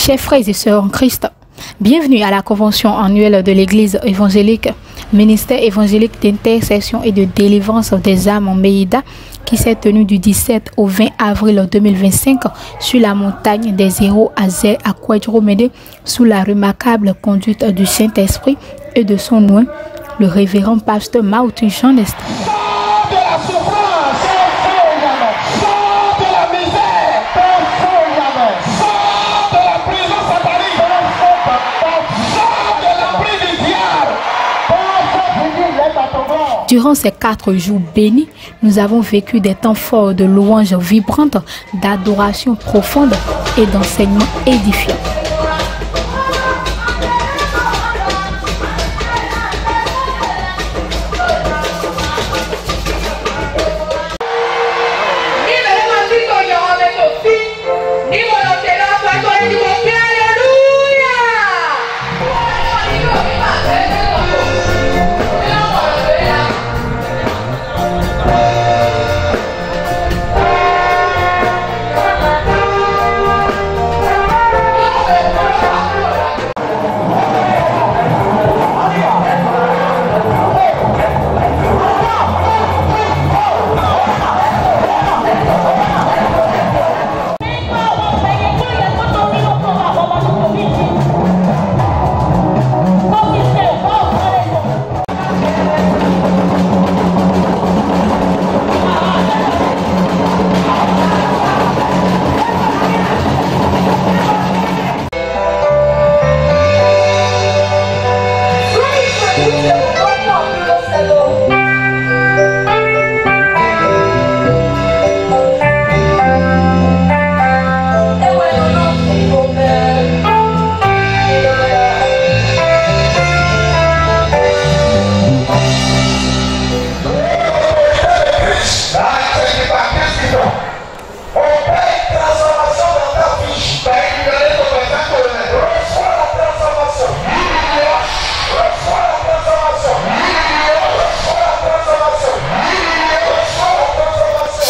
Chers frères et sœurs en Christ, bienvenue à la convention annuelle de l'Église évangélique, ministère évangélique d'intercession et de délivrance des âmes en Meïda, qui s'est tenue du 17 au 20 avril 2025 sur la montagne des héros à Zé à Kouadjiromede, sous la remarquable conduite du Saint-Esprit et de son oint, le révérend pasteur Maouti Jean Nestor. Durant ces 4 jours bénis, nous avons vécu des temps forts de louanges vibrantes, d'adoration profonde et d'enseignements édifiants.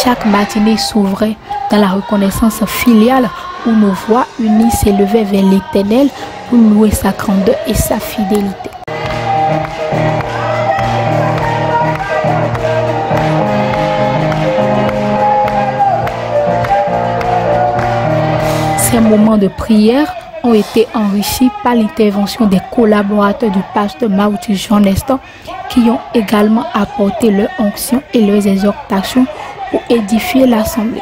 Chaque matinée s'ouvrait dans la reconnaissance filiale où nos voix unies s'élevaient vers l'Éternel pour louer sa grandeur et sa fidélité. Ces moments de prière ont été enrichis par l'intervention des collaborateurs du pasteur Maouti Jean Nestor qui ont également apporté leur onction et leurs exhortations pour édifier l'assemblée.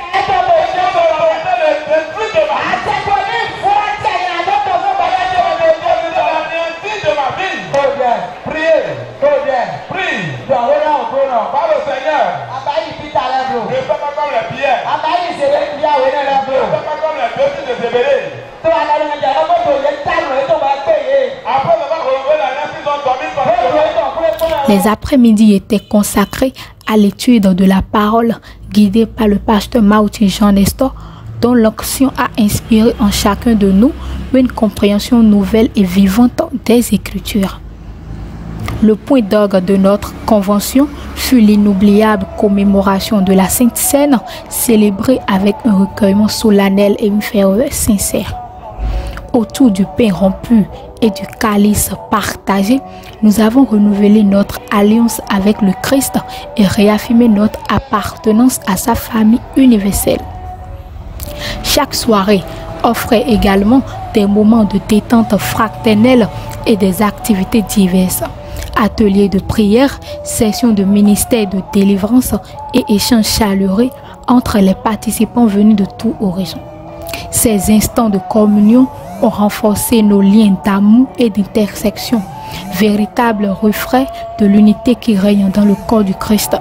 Les après-midi étaient consacrés à l'étude de la parole guidée par le pasteur Maouti Jean Nestor, dont l'onction a inspiré en chacun de nous une compréhension nouvelle et vivante des Écritures. Le point d'orgue de notre convention fut l'inoubliable commémoration de la Sainte Seine, célébrée avec un recueillement solennel et une ferveur sincère. Autour du pain rompu et du calice partagé, nous avons renouvelé notre alliance avec le Christ et réaffirmé notre appartenance à sa famille universelle. Chaque soirée offrait également des moments de détente fraternelle et des activités diverses. Ateliers de prière, sessions de ministère de délivrance et échanges chaleureux entre les participants venus de tout horizon. Ces instants de communion ont renforcé nos liens d'amour et d'intersection, véritable reflet de l'unité qui règne dans le corps du Christ.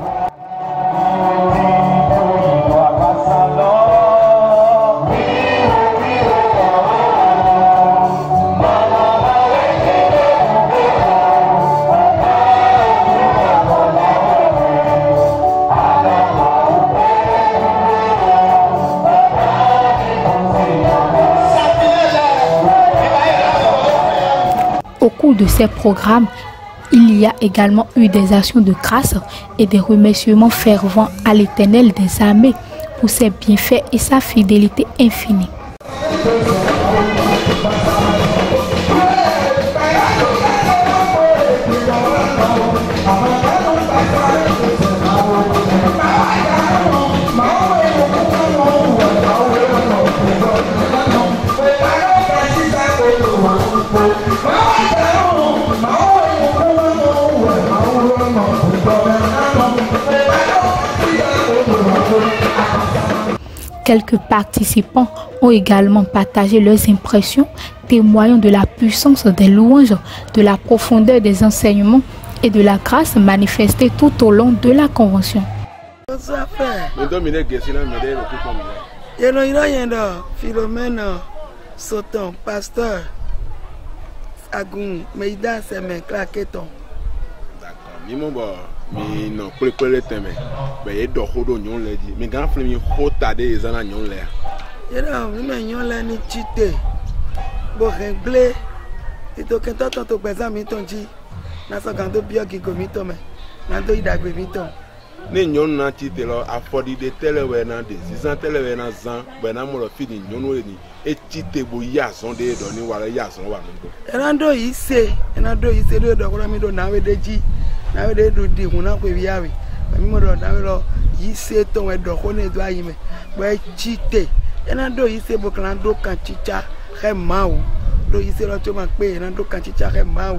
Au cours de ces programmes, il y a également eu des actions de grâce et des remerciements fervents à l'Éternel des armées pour ses bienfaits et sa fidélité infinie. Quelques participants ont également partagé leurs impressions, témoignant de la puissance des louanges, de la profondeur des enseignements et de la grâce manifestée tout au long de la convention. Philomène Soton, pasteur Agoun, Meida Semen, Claqueton. D'accord. Mais non, pour le thème, mais il y a d'autres choses qui ont dit. Mais quand on fait un tardé, ils en ont l'air. Il y a ni chité. Bon, réglé. Et donc, quand on peut faire un dit, n'a pas quand on bien qui commet, mais n'a pas eu d'agrément. Les gens n'ont pas chité là, à fond de telle ou une des 6 ans, telle ou une ans, ben on m'a fait des gens et chité pour y sont des donnés ou à y sont ou à nous. Et on ici, de d'agrément de n'avoir de dit. Na we de do di huna ko wiawe mi mo do na we lo yise to we do ko ne do ayime bo chite ena do yise bo kan do kan chicha he mawo do yise lo to ma pe ena do kan chicha he mawo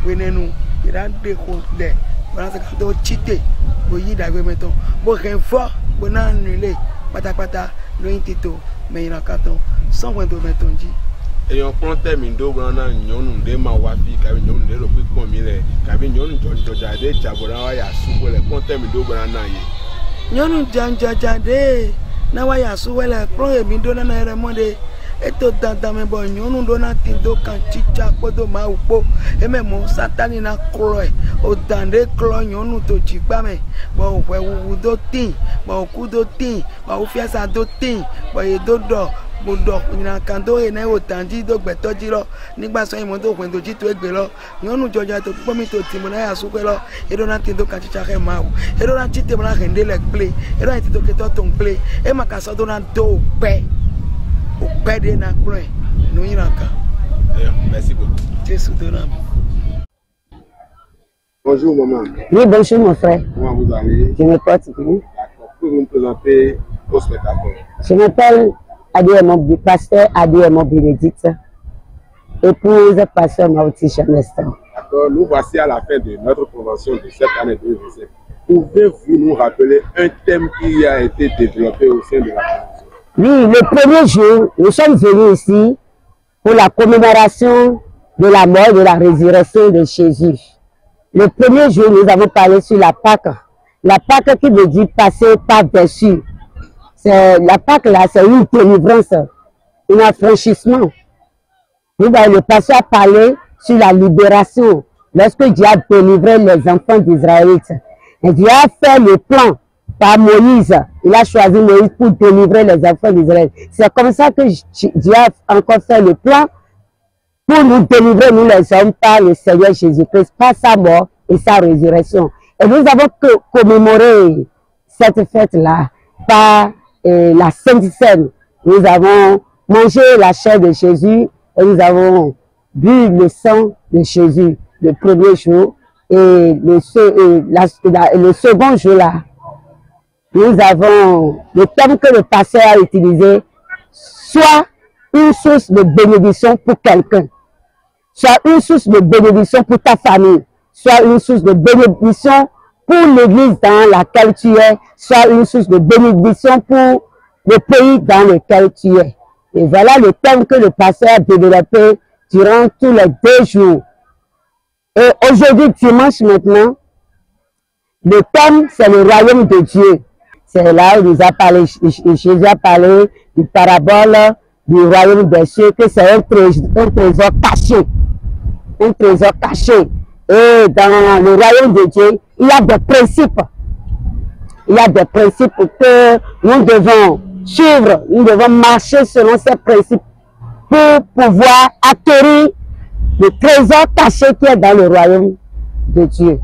we nenu ira de ko de ba se do chite bo yi dagbe meton bo ren fo bo na nule patapata lo intito me ina katon 100 meton ji. Et on prend tes mindo brana nyonu de ma wafi kabi nyonu de ropi komile kabi nyonu jojoja de chabora wa ya suwele prend tes mindo brana ye nyonu janjaja de na wa ya suwele prend e mindo na ere monde eto dada me bo nyonu do na tindo kan chicha podo ma upo e me mo satani na kro e o dande kro nyonu to jigba me bo we wu do tin bo ku do tin bo fiasa do tin bo e do Bodo ina kando ene o tanji do gbeto jiro nígbà so imo do kwendo ji to egbe lo nyonu joja to po mi to timo na ya su pe lo edo na tin do ka chicha ke ma o edo na chite mo na hende le play edo na tin do ke to ton play e ma ka so do na do pe o pe de na play no yin ka. Merci beaucoup. Jésus de l'âme. Bonjour maman. Oui, bonjour mon frère. Comment vous allez? Je me porte bien. D'accord. Pouvez-vous me présenter au spectateur? Je m'appelle pasteur Adémo Bénédicte, épouse pasteur Mauti Jean Estor. D'accord, nous voici à la fin de notre convention de cette année 2017. Pouvez-vous nous rappeler un thème qui a été développé au sein de la convention? Oui, le premier jour, nous sommes venus ici pour la commémoration de la mort et de la résurrection de Jésus. Le premier jour, nous avons parlé sur la Pâque. La Pâque qui veut dire passer par-dessus. La Pâque là, c'est une délivrance, un affranchissement. Le pasteur a parlé sur la libération, lorsque Dieu a délivré les enfants d'Israël. Et Dieu a fait le plan par Moïse. Il a choisi Moïse pour délivrer les enfants d'Israël. C'est comme ça que Dieu a encore fait le plan pour nous délivrer, nous les hommes, par le Seigneur Jésus-Christ, par sa mort et sa résurrection. Et nous avons commémoré cette fête-là par la Sainte Seine. Nous avons mangé la chair de Jésus et nous avons bu le sang de Jésus le premier jour. Et le second jour-là, nous avons le terme que le pasteur a utilisé, soit une source de bénédiction pour quelqu'un, soit une source de bénédiction pour ta famille, soit une source de bénédiction pour l'église dans laquelle tu es, soit une source de bénédiction pour le pays dans lequel tu es. Et voilà le thème que le pasteur a développé durant tous les 2 jours. Et aujourd'hui, dimanche maintenant, le thème, c'est le royaume de Dieu. C'est là où nous a parlé, Jésus a parlé du parabole du royaume des cieux, que c'est un trésor caché. Un trésor caché. Et dans le royaume de Dieu, il y a des principes. Il y a des principes que nous devons suivre, nous devons marcher selon ces principes pour pouvoir acquérir le trésor caché qui est dans le royaume de Dieu.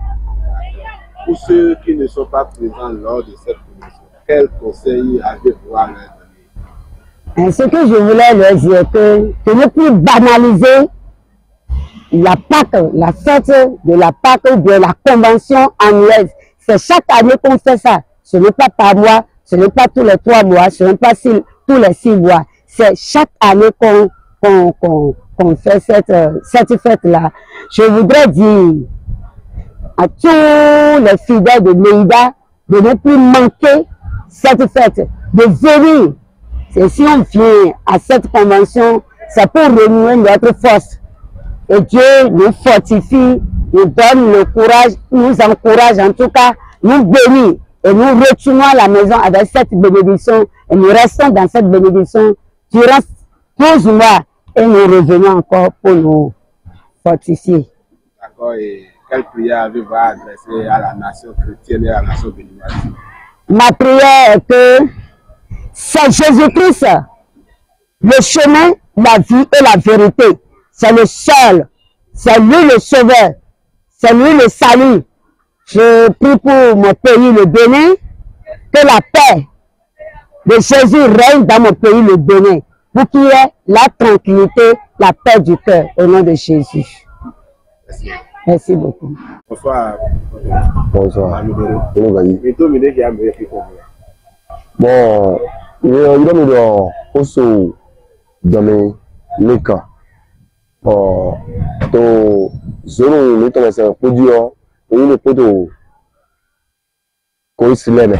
Pour ceux qui ne sont pas présents lors de cette commission, quel conseil avez-vous à leur donner? Ce que je voulais leur dire, que ne plus banaliser la Pâque, la fête de la Pâque ou bien la convention annuelle. C'est chaque année qu'on fait ça. Ce n'est pas par mois, ce n'est pas tous les 3 mois, ce n'est pas tous les 6 mois. C'est chaque année qu'on fait cette fête-là. Je voudrais dire à tous les fidèles de Meida de ne plus manquer cette fête, de venir Et si on vient à cette convention, c'est pour renouer notre force. Et Dieu nous fortifie, nous donne le courage, nous encourage, en tout cas, nous bénit. Et nous retournons à la maison avec cette bénédiction. Et nous restons dans cette bénédiction durant 12 mois. Et nous revenons encore pour nous fortifier. D'accord. Et quelle prière avez-vous adressée à la nation chrétienne et à la nation béninoise? Ma prière est que c'est Jésus-Christ, le chemin, la vie et la vérité. C'est le seul. C'est lui le sauveur. C'est lui le salut. Je prie pour mon pays, le Bénin, que la paix de Jésus règne dans mon pays, le Bénin, pour qu'il y ait la tranquillité, la paix du cœur, au nom de Jésus. Merci. Merci beaucoup. Bonsoir. Bonsoir. Bon, il y a aussi dans les cas. To zoro le to se podio o le podo ko isileme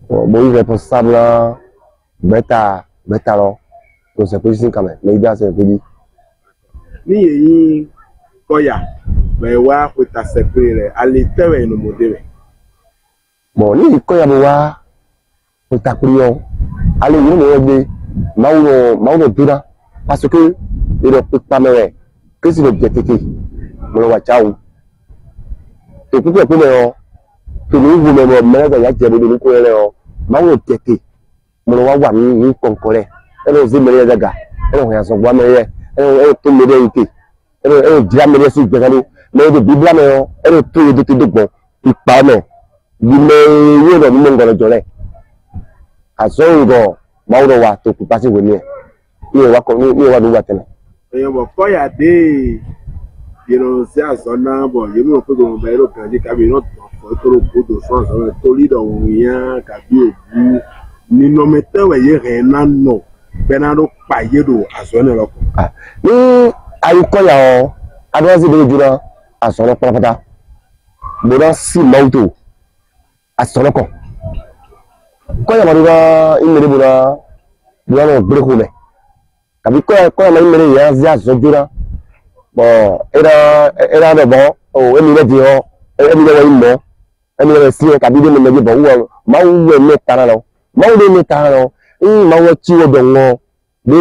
bon responsable beta lo to se position quand même mais il se podi ni yi koya me wa ko ta sepere ale tewe no modere bon ni koya bo wa ko ta prion ale yi no be mauno dura parce que il ne peut pas me que si le BTK me le ciao et puis après que nous vous même mais il y a des gens qui ont ma wo tete me le wa ni konkore e lo zi me le daga e lo ya so gwa me ye e to me de ite e dira me le si gbegani me de biblia me e lo to de gbo ipa me bi me ye do mi ngoro jole aso ngo ma wo wa to ku pasi we ni e wa ko ni wa do wa tele bon koya de dénoncer à son nom il me faut que me le candidat cabinet to to France to leader oyan kabi obu ni no mete we ye rena no benado paye do asone lo ni ayi koya o adwasi de jura asone pata boda si mauto asone ko koya maruga imere boda no breko me kabi koya na imere ya zia zojura bon era de bon o emi le di o emi le wa imo emi le si kabi de me bo wo ma wo me tara lo ma wo me tara lo ma wo chi wo do ngo de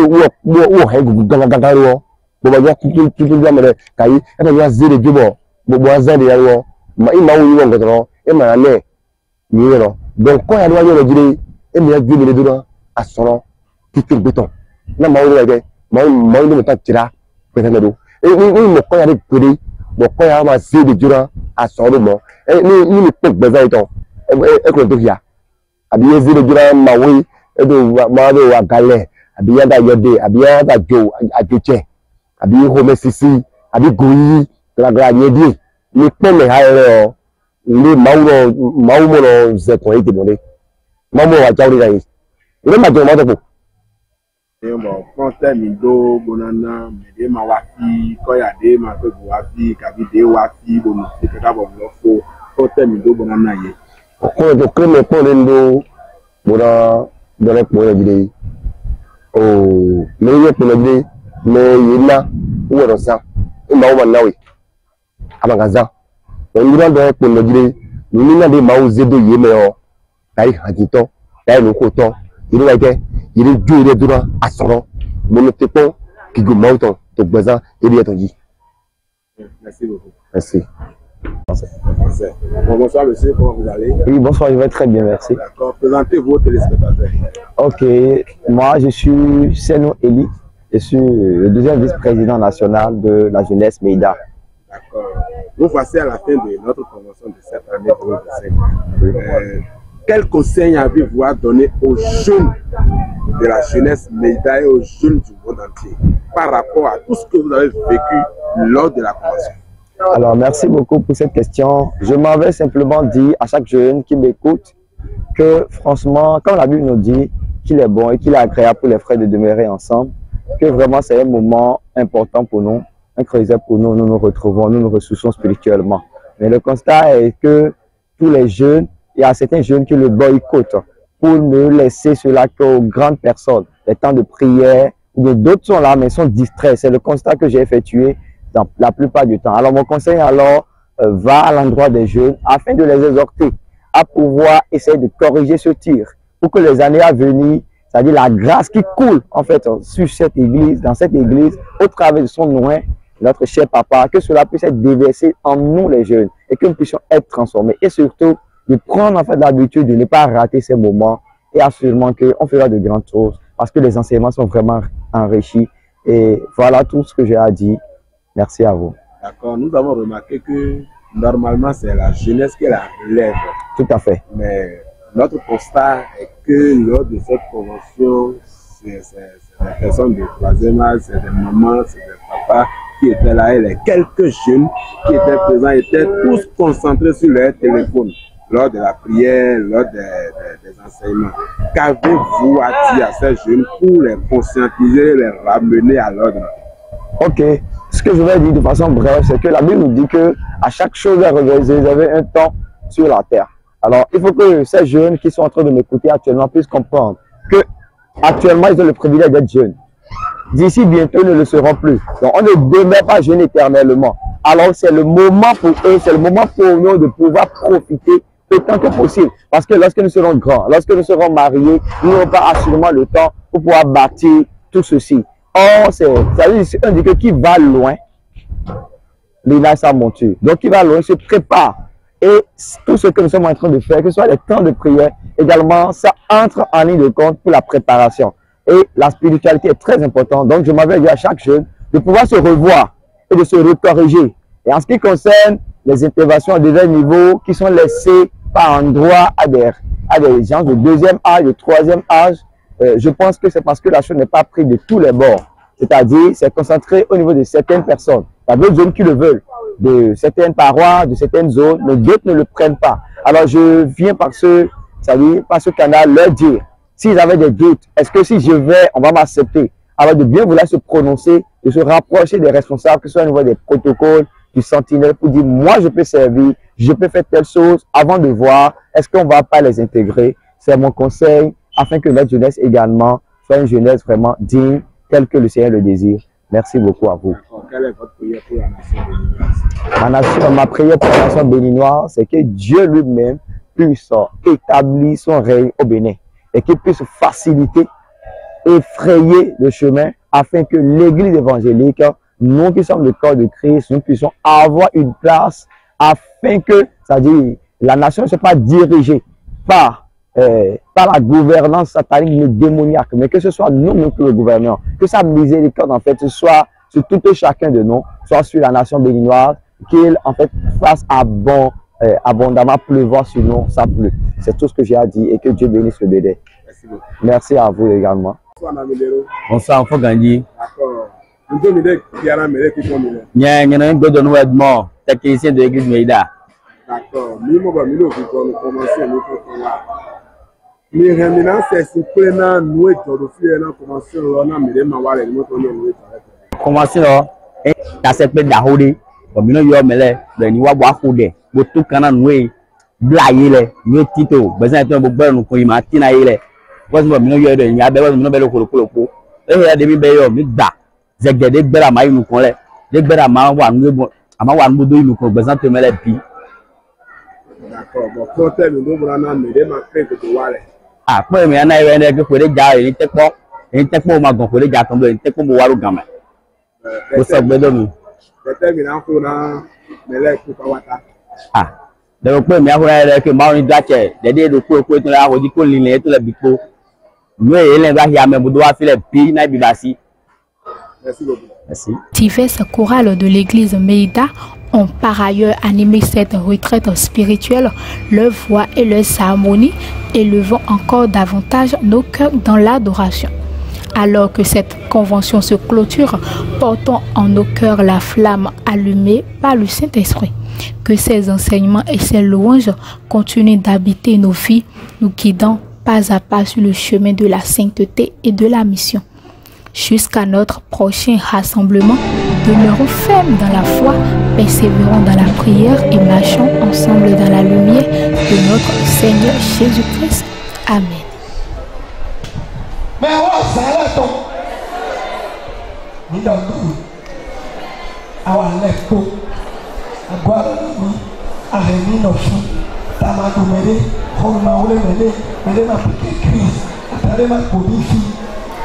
wo he gugu gaga ro bo ba ya tutu ya me kai e ba ya zire jubo bo bo azade ya ro ma wo yi wo ngotoro e ma ne ni ro donc koya do wa yo jire emi ya jube le duro asoro titi beton na ma wo ge ma wo me ta tira petendo ni mo koya de pere mo koya ma se de jura asoro mo ni ni pe gbeza ito e ko to ya abi ye zire jura ma we e do ma do wa gale abi ya da yode abi ya da jo ajoche abi ho mesisi abi goyi gra yedi ni pe me ha re o ni ma wo no ze ko e de mo le ma mo wa jawri dai ni ma jo ma to po bon français mi do bonana me de ma wa fi koya de ma pe wa fi kabi de wa fi bo mo se ka bo lo fo français mi do bonana ye ko to kreme po le ndo bora dore po le gide o me ye po le gide me yina wo ro sa ma wo na we abagaza o ni do po le gide ni na de ma wo zedo ye me o dai hajito dai lo ko to iru wa ke il est dur de droit à son mon téléphone qui go mauton to gbeza il est tonji. Merci beaucoup. Merci. Bonsoir monsieur, comment vous allez? Oui, bonsoir, je vais très bien, merci. D'accord, présentez-vous aux téléspectateurs. Ok, moi je suis Seno Eli, je suis le deuxième vice-président national de la jeunesse MEIDA. D'accord. Nous voici à la fin de notre convention de cette année 2025. Quel conseil avez-vous à donner aux jeunes de la jeunesse MEIDA et aux jeunes du monde entier par rapport à tout ce que vous avez vécu lors de la convention? Alors, merci beaucoup pour cette question. Je m'en vais simplement dire à chaque jeune qui m'écoute que franchement, comme la Bible nous dit qu'il est bon et qu'il est agréable pour les frères de demeurer ensemble, que vraiment c'est un moment important pour nous, un creuset pour nous, nous nous retrouvons, nous nous ressourçons spirituellement. Mais le constat est que tous les jeunes, il y a certains jeunes qui le boycottent pour ne laisser cela qu'aux grandes personnes. Les temps de prière, d'autres sont là, mais sont distraits. C'est le constat que j'ai effectué dans la plupart du temps. Alors, mon conseil, alors, va à l'endroit des jeunes afin de les exhorter à pouvoir essayer de corriger ce tir pour que les années à venir, c'est-à-dire la grâce qui coule, en fait, sur cette église, dans cette église, au travers de son nom, notre cher papa, que cela puisse être déversé en nous, les jeunes, et que nous puissions être transformés. Et surtout, de prendre, en fait, l'habitude de ne pas rater ces moments et assurément qu'on fera de grandes choses parce que les enseignements sont vraiment enrichis. Et voilà tout ce que j'ai à dire. Merci à vous. D'accord. Nous avons remarqué que normalement, c'est la jeunesse qui la relève. Tout à fait. Mais notre constat est que lors de cette convention, c'est des personnes de troisième âge, c'est des mamans, c'est des papas qui étaient là et les quelques jeunes qui étaient présents étaient tous concentrés sur leur téléphone lors de la prière, lors des enseignements. Qu'avez-vous à dire à ces jeunes pour les conscientiser, les ramener à l'ordre? Ok. Ce que je vais dire de façon brève, c'est que la Bible nous dit que à chaque chose est réservé un temps sur la terre. Alors, il faut que ces jeunes qui sont en train de m'écouter actuellement puissent comprendre que actuellement, ils ont le privilège d'être jeunes. D'ici bientôt, ils ne le seront plus. Donc, on ne demeure pas jeunes éternellement. Alors, c'est le moment pour eux, c'est le moment pour nous de pouvoir profiter autant que possible. Parce que lorsque nous serons grands, lorsque nous serons mariés, nous n'aurons pas assurément le temps pour pouvoir bâtir tout ceci. Or, c'est-à-dire, on dit que qui va loin, il a sa monture. Donc, qui va loin, se prépare. Et tout ce que nous sommes en train de faire, que ce soit les temps de prière, également, ça entre en ligne de compte pour la préparation. Et la spiritualité est très importante. Donc, je m'avais dit à chaque jeune de pouvoir se revoir et de se recorriger. Et en ce qui concerne les interventions à divers niveaux qui sont laissées par endroit à des gens de deuxième âge, de troisième âge, je pense que c'est parce que la chose n'est pas prise de tous les bords. C'est-à-dire, c'est concentré au niveau de certaines personnes. Il y a d'autres zones qui le veulent, de certaines parois, de certaines zones, mais d'autres ne le prennent pas. Alors, je viens par ce canal leur dire, s'ils avaient des doutes, est-ce que si je vais, on va m'accepter? Alors, de bien vouloir se prononcer, de se rapprocher des responsables, que ce soit au niveau des protocoles, du sentinelle, pour dire, moi, je peux servir, je peux faire telle chose, avant de voir, est-ce qu'on ne va pas les intégrer? C'est mon conseil, afin que notre jeunesse également soit une jeunesse vraiment digne, telle que le Seigneur le désire. Merci beaucoup à vous. Quelle est votre prière pour la nation béninoise? Ma prière pour la nation béninoise, c'est que Dieu lui-même puisse établir son règne au Bénin et qu'il puisse faciliter, effrayer le chemin afin que l'église évangélique, nous qui sommes le corps de Christ, nous puissions avoir une place afin que, c'est-à-dire, la nation ne soit pas dirigée par la gouvernance satanique ou démoniaque, mais que ce soit nous qui le gouvernons, que sa miséricorde en fait soit sur tout et chacun de nous, soit sur la nation béninoise, qu'il en fait fasse abondamment pleuvoir sur nous, ça pleut. C'est tout ce que j'ai à dire et que Dieu bénisse le Bénin. Merci beaucoup. Merci à vous également. Bonsoir, faut gagner. D'accord. Nous sommes qui a la mêlée qui sont mêlés. Il y a un gars de Noël mort, technicien de l'église Meida. D'accord. Nous commençons mais maintenant, c'est si prenant nous et tout le monde commencer on a mis les mains les mots on est commencer là et ta cette pe dahode comme nous yo mele ben ni wa bo akode bo tout kana nous blaye le nous tito besoin de bo bel nous ko ima tina ile parce que nous yo de ni abe nous be le ko ko e ya de bi be yo mi da zegede gbera ma inu kon le de gbera ma wa nu bo ama wa nu do inu ko besoin de mele pi. D'accord. Bon, quand nous devons nous les ma fait que tu vois ah pé mi ana ire ne ke pere ja ri tepo ma gon pere ja kan be tepo mo waru gan me o so gbe do mi terminant ko na mele ku pawata ah de pé mi ahura ire ke ma oni dache de do ko to la ho di ko lin to le bipo nu e le ba ya me budo wa fi le bi na bi ba si. Merci beaucoup. Merci. Diverses chorales de l'église Meida ont par ailleurs animé cette retraite spirituelle, leur voix et leurs harmonies, élevant encore davantage nos cœurs dans l'adoration. Alors que cette convention se clôture, portons en nos cœurs la flamme allumée par le Saint-Esprit. Que ces enseignements et ces louanges continuent d'habiter nos vies, nous guidant pas à pas sur le chemin de la sainteté et de la mission. Jusqu'à notre prochain rassemblement, demeurons fermes dans la foi, persévérons dans la prière et marchons ensemble dans la lumière de notre Seigneur Jésus-Christ. Amen. bâton. Ni dans tout. Awa lepo. Agora ni arremi no fou. Tamado mele. Roma ole mele. Mele ma pique crise. Atare ma polifi.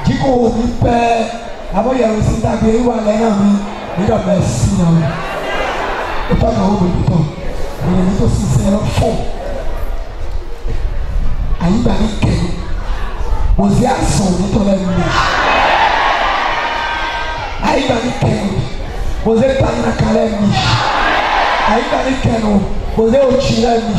Digo mi pé. Abo ya wesi dabe iwa lena mi. Ni do merci na mi. O pa na o bonito. Ele muito sincero fou. Ainda nem quero. Você ação de toda a minha. Ainda nem quero. Você está na calema. Ainda nem quero. Você é o tirano.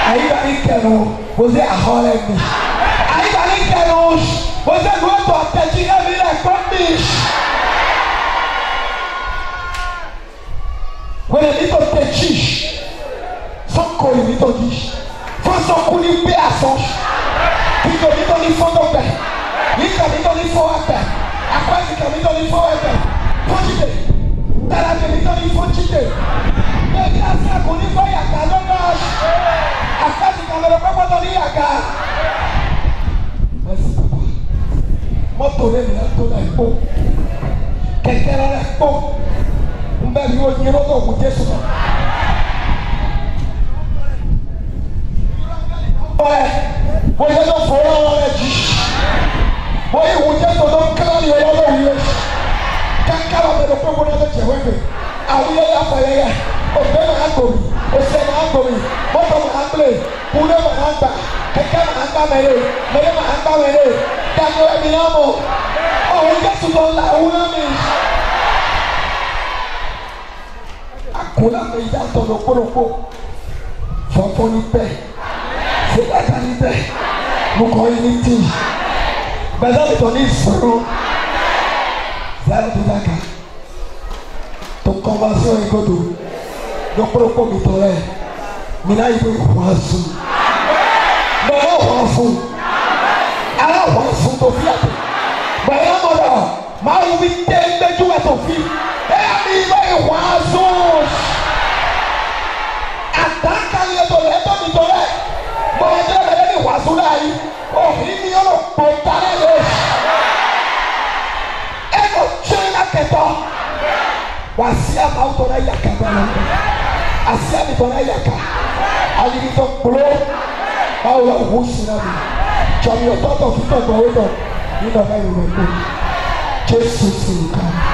Ainda nem quero. Você é a rola. Ainda nem quero. Você não é tua pedinha vira comigo. Quando ele te petit, só coisa ele te diz. Faça um culinho pedaços. Fica me dando fogo ao pé. Fica me dando fogo ao pé. A quase que me dando fogo ao pé. Pode ter. Terá que me dando fogo de ter. Pegue a sua culinho vai a casa. A quase que me dando fogo ao pé. Mas motorei é toda é bom. Quem quer é bom. Bebe o dinheiro do mundo isso. Você não foi a hora de. Foi o dia todo claro e olhando o Rio. Cacau pelo povo nada de hoje. A Rio é a praia. O bem a comi. O céu a comi. Bota a play. Pula a anda. Cacau a anda mere. Mere a anda mere. Cacau é meu amor. O dia todo lá o nome. Akula me ya todo poropo. Fofo ni pe. Se ta ni pe. Mo ko ni ti. Beza mi to ni soro. Zero to daka. To convention e godo. Do poropo mi to le. Mi na ibo wasu. Mo wasu. Ala wasu to fi ate. Ba ya mo da. Ma wi te beju e to fi. Ele vai wasu. Ataca ele do leto de tole. Pode ele wasu daí. O rio não pode ele. É no china que to. Wasia autora ya kabana. Asia mi tona ya ka. Ali to pro. Paula Russina. Chami o toto fito goito. Ina vai no. Jesus se cara.